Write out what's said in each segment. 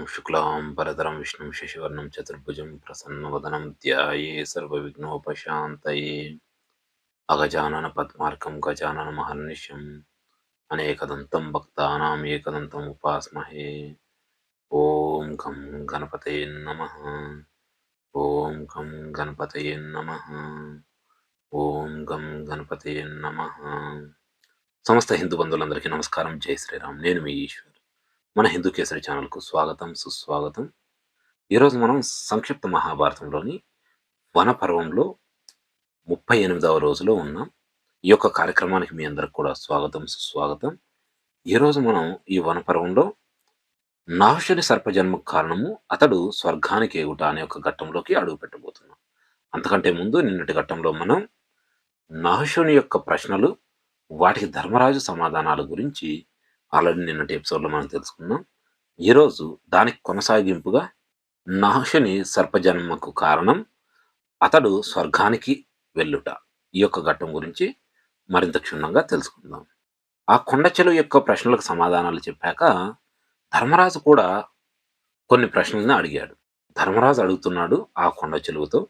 शुक्लां विष्णुं शशिवर्णं चतुर्भुजं प्रसन्नवदनं ध्याये सर्वविघ्नोपशान्तये अगजाननपद्मार्कं गजाननमहर्निशम् अनेकदन्तं भक्तानाम् एकदन्तम् उपास्महे। ॐ गं गणपतये नमः। ॐ गं गणपतये नमः। ఓం గం గణపతయే నమః. సమస్త హిందూ బంధువులందరికీ నమస్కారం. జై శ్రీరామ్. నేను మీ ఈశ్వర్. మన హిందూ కేసరి ఛానల్కు స్వాగతం, సుస్వాగతం. ఈరోజు మనం సంక్షిప్త మహాభారతంలోని వనపర్వంలో 38వ రోజులో ఉన్నాం. ఈ యొక్క కార్యక్రమానికి మీ అందరికి కూడా స్వాగతం, సుస్వాగతం. ఈరోజు మనం ఈ వనపర్వంలో నాహుషుని సర్పజన్మకు కారణము అతడు స్వర్గానికి ఎగుట అనే ఒక ఘట్టంలోకి అడుగు పెట్టబోతున్నాం. అంతకంటే ముందు నిన్నటి ఘట్టంలో మనం నాహుషుని యొక్క ప్రశ్నలు, వాటికి ధర్మరాజు సమాధానాల గురించి ఆల్రెడీ నిన్నటి ఎపిసోడ్లో మనం తెలుసుకున్నాం. ఈరోజు దానికి కొనసాగింపుగా నాహుషుని సర్పజన్మకు కారణం అతడు స్వర్గానికి వెళ్ళుట, ఈ యొక్క ఘట్టం గురించి మరింత క్షుణ్ణంగా తెలుసుకుందాం. ఆ కొండచెలువు యొక్క ప్రశ్నలకు సమాధానాలు చెప్పాక ధర్మరాజు కూడా కొన్ని ప్రశ్నలను అడిగాడు. ధర్మరాజు అడుగుతున్నాడు ఆ కొండచెలువుతో,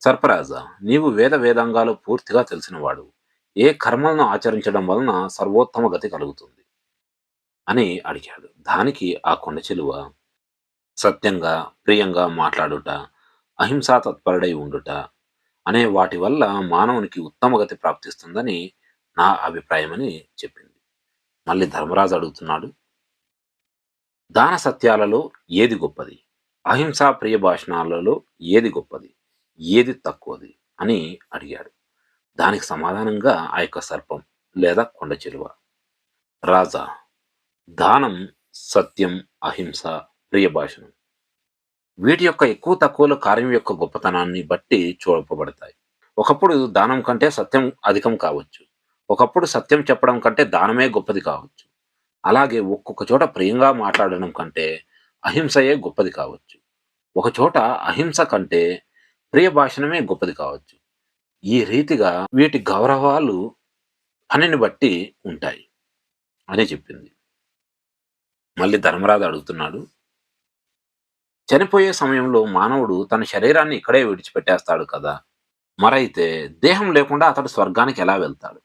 సర్పరాజా, నీవు వేదాంగాలు పూర్తిగా తెలిసినవాడు. ఏ కర్మలను ఆచరించడం వలన సర్వోత్తమ గతి కలుగుతుంది అని అడిగాడు. దానికి ఆ కొండచెలువ, సత్యంగా ప్రియంగా మాట్లాడుట, అహింసా తత్పరుడై ఉండుట అనే వాటి వల్ల మానవునికి ఉత్తమ గతి ప్రాప్తిస్తుందని నా అభిప్రాయమని చెప్పింది. మళ్ళీ ధర్మరాజు అడుగుతున్నాడు, దాన సత్యాలలో ఏది గొప్పది? అహింసా ప్రియ భాషణాలలో ఏది గొప్పది, ఏది తక్కువది అని అడిగాడు. దానికి సమాధానంగా ఆ యొక్క సర్పం లేదా కొండ చిలువ, రాజా, దానం, సత్యం, అహింస, ప్రియభాషణం వీటి యొక్క ఎక్కువ తక్కువలో కార్యం యొక్క గొప్పతనాన్ని బట్టి చూపబడతాయి. ఒకప్పుడు దానం కంటే సత్యం అధికం కావచ్చు, ఒకప్పుడు సత్యం చెప్పడం కంటే దానమే గొప్పది కావచ్చు. అలాగే ఒక్కొక్క చోట ప్రియంగా మాట్లాడడం కంటే అహింసయే గొప్పది కావచ్చు, ఒక చోట అహింస కంటే ప్రియ భాషణమే గొప్పది కావచ్చు. ఈ రీతిగా వీటి గౌరవాలు పనిని బట్టి ఉంటాయి అని చెప్పింది. మళ్ళీ ధర్మరాజు అడుగుతున్నాడు, చనిపోయే సమయంలో మానవుడు తన శరీరాన్ని ఇక్కడే విడిచిపెట్టేస్తాడు కదా, మరైతే దేహం లేకుండా అతడు స్వర్గానికి ఎలా వెళ్తాడు?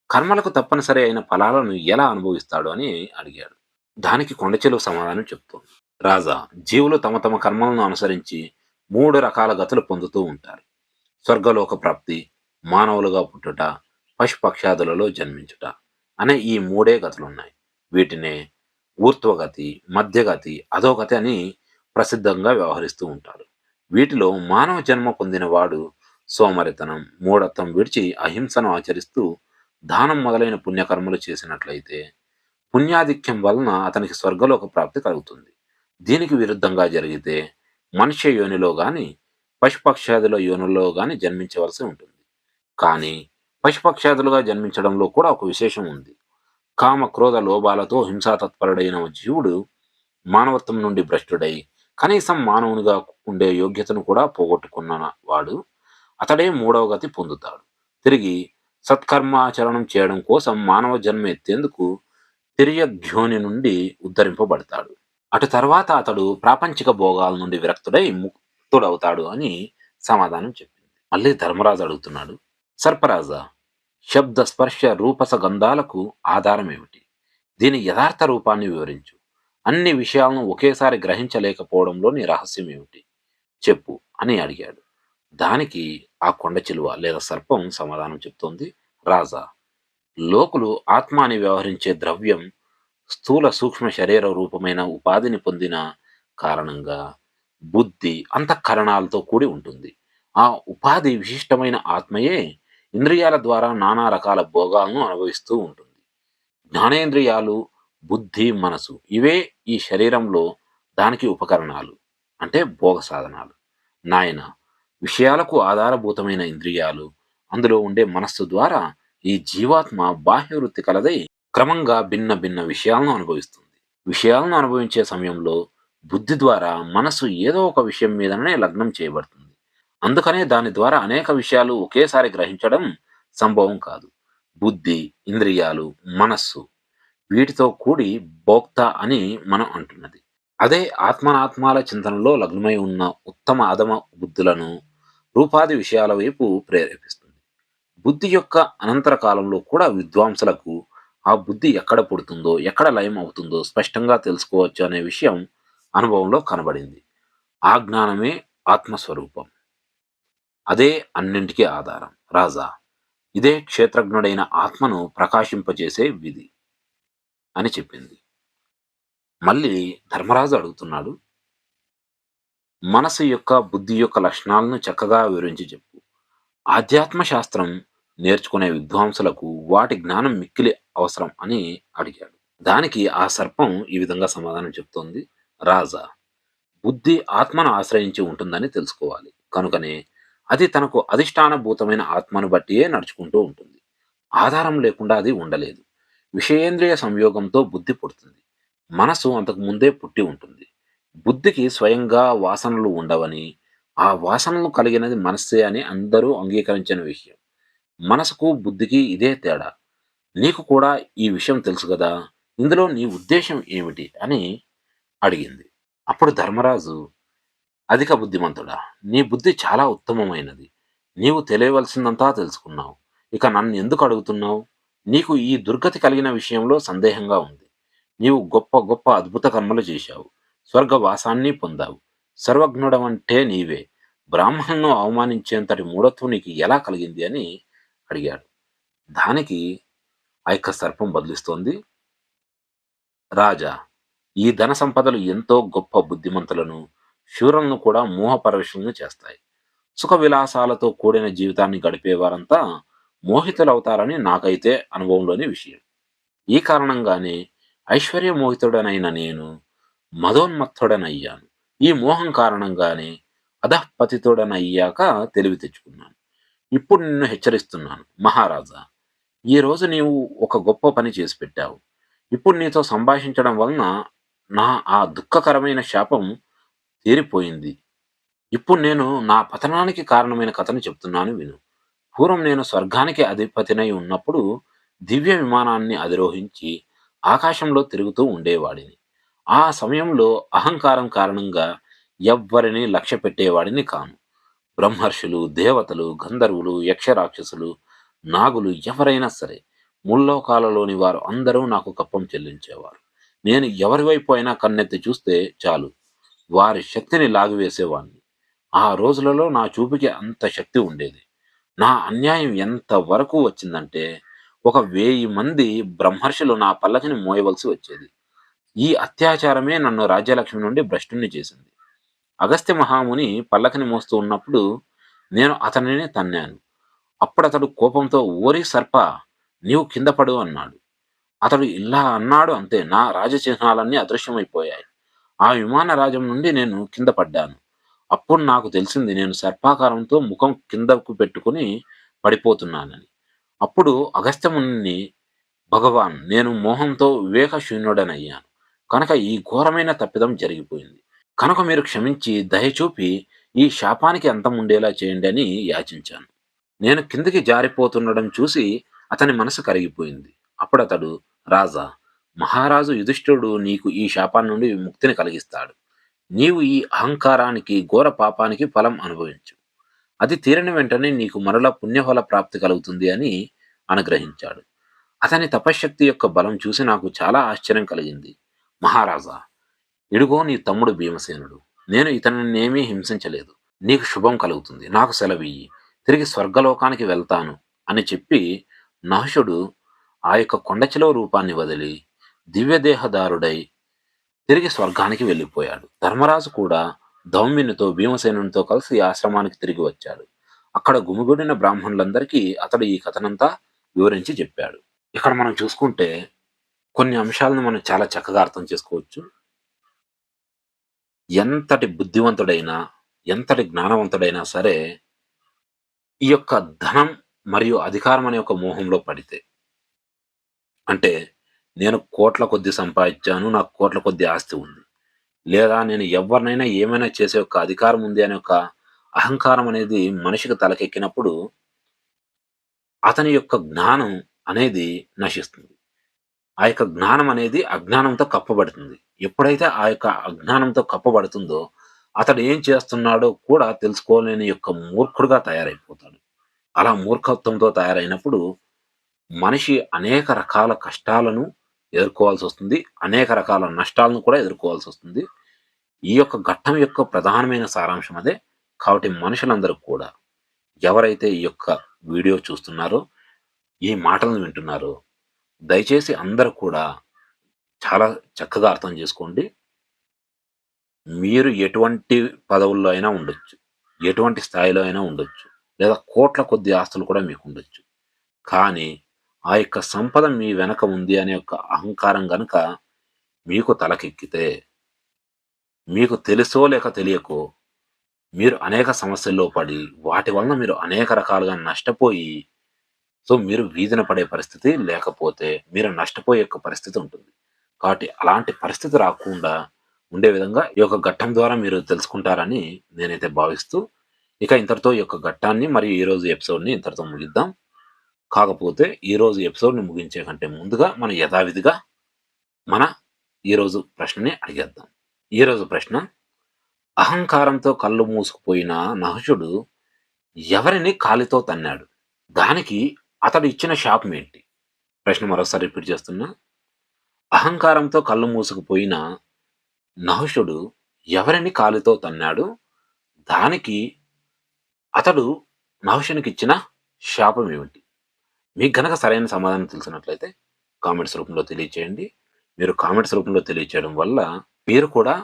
కర్మలకు తప్పనిసరి అయిన ఫలాలను ఎలా అనుభవిస్తాడు అని అడిగాడు. దానికి కొండచెలువ సమాధానం చెప్తోంది, రాజా, జీవులు తమ తమ కర్మలను అనుసరించి 3 రకాల గతులు పొందుతూ ఉంటారు. స్వర్గలోక ప్రాప్తి, మానవులుగా పుట్టుట, పశుపక్షాదులలో జన్మించుట అనే ఈ 3 గతులున్నాయి. వీటినే ఊర్ధ్వగతి, మధ్యగతి, అధోగతి అని ప్రసిద్ధంగా వ్యవహరిస్తూ ఉంటారు. వీటిలో మానవ జన్మ పొందినవాడు సోమరితనం, మూఢత్వం విడిచి అహింసను ఆచరిస్తూ దానం మొదలైన పుణ్యకర్మలు చేసినట్లయితే పుణ్యాధిక్యం వలన అతనికి స్వర్గలోక ప్రాప్తి కలుగుతుంది. దీనికి విరుద్ధంగా జరిగితే మనుష్య యోనిలో గాని పశుపక్షాదుల యోనుల్లో గాని జన్మించవలసి ఉంటుంది. కానీ పశుపక్షాదులుగా జన్మించడంలో కూడా ఒక విశేషం ఉంది. కామ క్రోధ లోభాలతో హింసాతత్పరుడైన జీవుడు మానవత్వం నుండి భ్రష్టుడై కనీసం మానవునిగా ఉండే యోగ్యతను కూడా పోగొట్టుకున్న వాడు అతడే 3వ గతి పొందుతాడు. తిరిగి సత్కర్మాచరణం చేయడం కోసం మానవ జన్మ ఎత్తేందుకు తిర్యగ్యోని నుండి ఉద్ధరింపబడతాడు. అటు తర్వాత అతడు ప్రాపంచిక భోగాల నుండి విరక్తుడై ముక్తుడవుతాడు అని సమాధానం చెప్పింది. మళ్ళీ ధర్మరాజు అడుగుతున్నాడు, సర్పరాజా, శబ్ద స్పర్శ రూపస గంధాలకు ఆధారం ఏమిటి? దీని యథార్థ రూపాన్ని వివరించు. అన్ని విషయాలను ఒకేసారి గ్రహించలేకపోవడంలోని రహస్యం ఏమిటి చెప్పు అని అడిగాడు. దానికి ఆ కొండ చిలువ లేదా సర్పం సమాధానం చెప్తోంది, రాజా, లోకులు ఆత్మ అని వ్యవహరించే ద్రవ్యం స్థూల సూక్ష్మ శరీర రూపమైన ఉపాధిని పొందిన కారణంగా బుద్ధి అంతఃకరణాలతో కూడి ఉంటుంది. ఆ ఉపాధి విశిష్టమైన ఆత్మయే ఇంద్రియాల ద్వారా నానా రకాల భోగాలను అనుభవిస్తూ ఉంటుంది. జ్ఞానేంద్రియాలు, బుద్ధి, మనసు ఇవే ఈ శరీరంలో దానికి ఉపకరణాలు, అంటే భోగ సాధనాలు. నాయన, విషయాలకు ఆధారభూతమైన ఇంద్రియాలు, అందులో ఉండే మనస్సు ద్వారా ఈ జీవాత్మ బాహ్యవృత్తి కలదై క్రమంగా భిన్న భిన్న విషయాలను అనుభవిస్తుంది. విషయాలను అనుభవించే సమయంలో బుద్ధి ద్వారా మనస్సు ఏదో ఒక విషయం మీదనే లగ్నం చేయబడుతుంది. అందుకనే దాని ద్వారా అనేక విషయాలు ఒకేసారి గ్రహించడం సంభవం కాదు. బుద్ధి, ఇంద్రియాలు, మనస్సు వీటితో కూడి భోక్త అని మనం అంటున్నది. అదే ఆత్మనాత్మాల చింతనలో లగ్నమై ఉన్న ఉత్తమ అధమ బుద్ధులను రూపాది విషయాల వైపు ప్రేరేపిస్తుంది. బుద్ధి యొక్క అనంతర కాలంలో కూడా విద్వాంసులకు ఆ బుద్ధి ఎక్కడ పుడుతుందో, ఎక్కడ లయం అవుతుందో స్పష్టంగా తెలుసుకోవచ్చు అనే విషయం అనుభవంలో కనబడింది. ఆ జ్ఞానమే ఆత్మస్వరూపం. అదే అన్నింటికీ ఆధారం. రాజా, ఇదే క్షేత్రజ్ఞుడైన ఆత్మను ప్రకాశింపజేసే విధి అని చెప్పింది. మళ్ళీ ధర్మరాజు అడుగుతున్నాడు, మనసు యొక్క, బుద్ధి యొక్క లక్షణాలను చక్కగా వివరించి చెప్పు. ఆధ్యాత్మ శాస్త్రం నేర్చుకునే విద్వాంసులకు వాటి జ్ఞానం మిక్కిలి అవసరం అని అడిగాడు. దానికి ఆ సర్పం ఈ విధంగా సమాధానం చెప్తోంది. రాజా, బుద్ధి ఆత్మను ఆశ్రయించి ఉంటుందని తెలుసుకోవాలి. కనుకనే అది తనకు అధిష్టానభూతమైన ఆత్మను బట్టియే నడుచుకుంటూ ఉంటుంది. ఆధారం లేకుండా అది ఉండలేదు. విషయేంద్రియ సంయోగంతో బుద్ధి పుడుతుంది. మనసు అంతకు ముందే పుట్టి ఉంటుంది. బుద్ధికి స్వయంగా వాసనలు ఉండవని, ఆ వాసనలు కలిగినది మనస్సే అని అందరూ అంగీకరించిన విషయం. మనసుకు, బుద్ధికి ఇదే తేడా. నీకు కూడా ఈ విషయం తెలుసు గదా! ఇందులో నీ ఉద్దేశ్యం ఏమిటి? అని అడిగింది. అప్పుడు ధర్మరాజు, అధిక బుద్ధిమంతుడా! నీ బుద్ధి చాలా ఉత్తమమైనది. నీవు తెలియవలసిందంతా తెలుసుకున్నావు. ఇక నన్నెందుకు అడుగుతున్నావు? నీకు ఈ దుర్గతి కలిగిన విషయంలో సందేహంగా ఉంది. నీవు గొప్ప గొప్ప అద్భుత కర్మలు చేశావు. స్వర్గవాసాన్ని పొందావు. సర్వజ్ఞుడవంటే నీవే. బ్రాహ్మణులను అవమానించేంతటి మూఢత్వం నీకు ఎలా కలిగింది అని అడిగాడు. దానికి ఆ యొక్క సర్పం బదులిస్తోంది, రాజా, ఈ ధన సంపదలు ఎంతో గొప్ప బుద్ధిమంతులను, శూరులను కూడా మోహపరవశులను చేస్తాయి. సుఖ విలాసాలతో కూడిన జీవితాన్ని గడిపేవారంతా మోహితులవుతారని నాకైతే అనుభవంలోని విషయం. ఈ కారణంగానే ఐశ్వర్యమోహితుడనైన నేను మదోన్మత్తుడనయ్యాను. ఈ మోహం కారణంగానే అధఃపతితుడనయ్యాక తెలివి తెచ్చుకున్నాను. ఇప్పుడు నిన్ను హెచ్చరిస్తున్నాను మహారాజా. ఈ రోజు నీవు ఒక గొప్ప పని చేసి పెట్టావు. ఇప్పుడు నీతో సంభాషించడం వలన నా ఆ దుఃఖకరమైన శాపం తీరిపోయింది. ఇప్పుడు నేను నా పతనానికి కారణమైన కథను చెప్తున్నాను విను. పూర్వం నేను స్వర్గానికి అధిపతినై ఉన్నప్పుడు దివ్య విమానాన్ని అధిరోహించి ఆకాశంలో తిరుగుతూ ఉండేవాడిని. ఆ సమయంలో అహంకారం కారణంగా ఎవ్వరిని లక్ష్య పెట్టేవాడిని కాను. బ్రహ్మర్షులు, దేవతలు, గంధర్వులు, యక్షరాక్షసులు, నాగులు ఎవరైనా సరే, ముల్లోకాలలోని వారు అందరూ నాకు కప్పం చెల్లించేవారు. నేను ఎవరి వైపు అయినా కన్నెత్తి చూస్తే చాలు, వారి శక్తిని లాగివేసేవాణ్ణి. ఆ రోజులలో నా చూపుకి అంత శక్తి ఉండేది. నా అన్యాయం ఎంత వరకు వచ్చిందంటే, ఒక 1000 మంది బ్రహ్మర్షులు నా పల్లకిని మోయవలసి వచ్చేది. ఈ అత్యాచారమే నన్ను రాజ్యలక్ష్మి నుండి భ్రష్టుణ్ణి చేసింది. అగస్త్య మహాముని పల్లకిని మోస్తూ ఉన్నప్పుడు నేను అతనిని తన్నాను. అప్పుడతడు కోపంతో, ఓరి సర్ప, నీవు కింద పడు అన్నాడు. అతడు ఇలా అన్నాడు అంతే, నా రాజచిహ్నాలన్నీ అదృశ్యమైపోయాయి. ఆ విమాన రాజ్యం నుండి నేను కింద పడ్డాను. అప్పుడు నాకు తెలిసింది నేను సర్పాకారంతో ముఖం కిందకు పెట్టుకుని పడిపోతున్నానని. అప్పుడు అగస్త్యముని, భగవాన్, నేను మోహంతో వివేకశూన్యుడనయ్యాను. కనుక ఈ ఘోరమైన తప్పిదం జరిగిపోయింది. కనుక మీరు క్షమించి దయచూపి ఈ శాపానికి అంతముండేలా చేయండి అని యాచించాను. నేను కిందికి జారిపోతుండడం చూసి అతని మనసు కరిగిపోయింది. అప్పుడతడు, రాజా, మహారాజు యుధిష్ఠిరుడు నీకు ఈ శాపాన్ని నుండి విముక్తిని కలిగిస్తాడు. నీవు ఈ అహంకారానికి, ఘోర పాపానికి ఫలం అనుభవించు. అది తీరిన వెంటనే నీకు మరలా పుణ్యఫల ప్రాప్తి కలుగుతుంది అని అనుగ్రహించాడు. అతని తపశ్శక్తి యొక్క బలం చూసి నాకు చాలా ఆశ్చర్యం కలిగింది. మహారాజా, ఇడుగో నీ తమ్ముడు భీమసేనుడు. నేను ఇతనినేమీ హింసించలేదు. నీకు శుభం కలుగుతుంది. నాకు సెలవియ్యి. తిరిగి స్వర్గలోకానికి వెళ్తాను అని చెప్పి నహుషుడు ఆ యొక్క కొండచిలో రూపాన్ని వదిలి దివ్యదేహదారుడై తిరిగి స్వర్గానికి వెళ్ళిపోయాడు. ధర్మరాజు కూడా ధౌమ్యునితో, భీమసేనునితో కలిసి ఆశ్రమానికి తిరిగి వచ్చాడు. అక్కడ గుమిగూడిన బ్రాహ్మణులందరికీ అతడు ఈ కథనంతా వివరించి చెప్పాడు. ఇక్కడ మనం చూసుకుంటే కొన్ని అంశాలను మనం చాలా చక్కగా అర్థం చేసుకోవచ్చు. ఎంతటి బుద్ధివంతుడైనా, ఎంతటి జ్ఞానవంతుడైనా సరే, ఈ యొక్క ధనం మరియు అధికారం అనే ఒక మోహంలో పడితే, అంటే నేను కోట్ల కొద్దీ సంపాదించాను, నాకు కోట్ల కొద్దీ ఆస్తి ఉంది. లేదా నేను ఎవరినైనా ఏమైనా చేసే ఒక అధికారం ఉంది అనే ఒక అహంకారం అనేది మనిషికి తలకెక్కినప్పుడు, అతని యొక్క జ్ఞానం అనేది నశిస్తుంది. ఆ యొక్క జ్ఞానం అనేది అజ్ఞానంతో కప్పబడుతుంది. ఎప్పుడైతే ఆ యొక్క అజ్ఞానంతో కప్పబడుతుందో, అతడు ఏం చేస్తున్నాడో కూడా తెలుసుకోలేని యొక్క మూర్ఖుడుగా తయారైపోతాడు. అలా మూర్ఖత్వంతో తయారైనప్పుడు మనిషి అనేక రకాల కష్టాలను ఎదుర్కోవాల్సొస్తుంది. అనేక రకాల నష్టాలను కూడా ఎదుర్కోవాల్సొస్తుంది. ఈ యొక్క ఘట్టం యొక్క ప్రధానమైన సారాంశం అదే. కాబట్టి మనుషులందరూ కూడా ఎవరైతే ఈ యొక్క వీడియో చూస్తున్నారో, ఈ మాటలను వింటున్నారో, దయచేసి అందరూ కూడా చాలా చక్కగా అర్థం చేసుకోండి. మీరు ఎటువంటి పదవుల్లో అయినా ఉండొచ్చు. ఎటువంటి స్థాయిలో అయినా ఉండొచ్చు. లేదా కోట్ల కొద్దీ ఆస్తులు కూడా మీకుండొచ్చు. కానీ, ఆ యొక్క సంపద మీ వెనక ఉంది అనే యొక్క అహంకారం గనక మీకు తలకెక్కితే, మీకు తెలుసో లేక తెలియకో మీరు అనేక సమస్యల్లో పడి, వాటి వలన మీరు అనేక రకాలుగా నష్టపోయి, మీరు వీధిన పడే పరిస్థితి, లేకపోతే మీరు నష్టపోయే యొక్క పరిస్థితి ఉంటుంది. కాబట్టి అలాంటి పరిస్థితి రాకుండా ఉండే విధంగా ఈ యొక్క ఘట్టం ద్వారా మీరు తెలుసుకుంటారని నేనైతే భావిస్తూ, ఇక ఇంతటితో ఈ యొక్క ఘట్టాన్ని మరియు ఈరోజు ఎపిసోడ్‌ని ఇంతటితో ముగిద్దాం. కాకపోతే ఈరోజు ఎపిసోడ్‌ని ముగించే కంటే ముందుగా మనం యథావిధిగా మన ఈరోజు ప్రశ్నని అడిగేద్దాం. ఈరోజు ప్రశ్న: అహంకారంతో కళ్ళు మూసుకుపోయిన నహుషుడు ఎవరిని కాలితో తన్నాడు? దానికి అతడు ఇచ్చిన శాపమేంటి? ప్రశ్న మరోసారి రిపీట్ చేస్తున్నా. అహంకారంతో కళ్ళు మూసుకుపోయిన నహుషుడు ఎవరిని కాలితో తన్నాడు? దానికి అతడు నహుషునికిచ్చిన శాపమేమిటి? మీకు గనక సరైన సమాధానం తెలిసినట్లయితే కామెంట్స్ రూపంలో తెలియచేయండి. మీరు కామెంట్స్ రూపంలో తెలియచేయడం వల్ల మీరు కూడా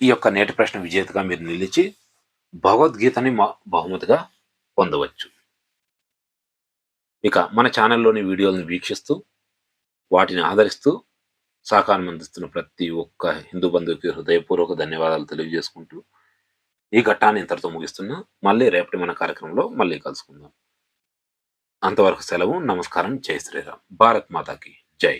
ఈ యొక్క నేటి ప్రశ్న విజేతగా మీరు నిలిచి భగవద్గీతని బహుమతిగా పొందవచ్చు. ఇక మన ఛానల్‌లోని వీడియోలను వీక్షిస్తూ, వాటిని ఆదరిస్తూ సహకారం అందిస్తున్న ప్రతి ఒక్క హిందూ బంధువుకి హృదయపూర్వక ధన్యవాదాలు తెలియజేసుకుంటూ, ఈ ఘట్టాన్ని ఇంతటితో ముగిస్తున్నా. మళ్ళీ రేపటి మన కార్యక్రమంలో మళ్ళీ కలుసుకుందాం. అంతవరకు సెలవు. నమస్కారం. జై శ్రీరామ్. భారత్ మాతాకి జై.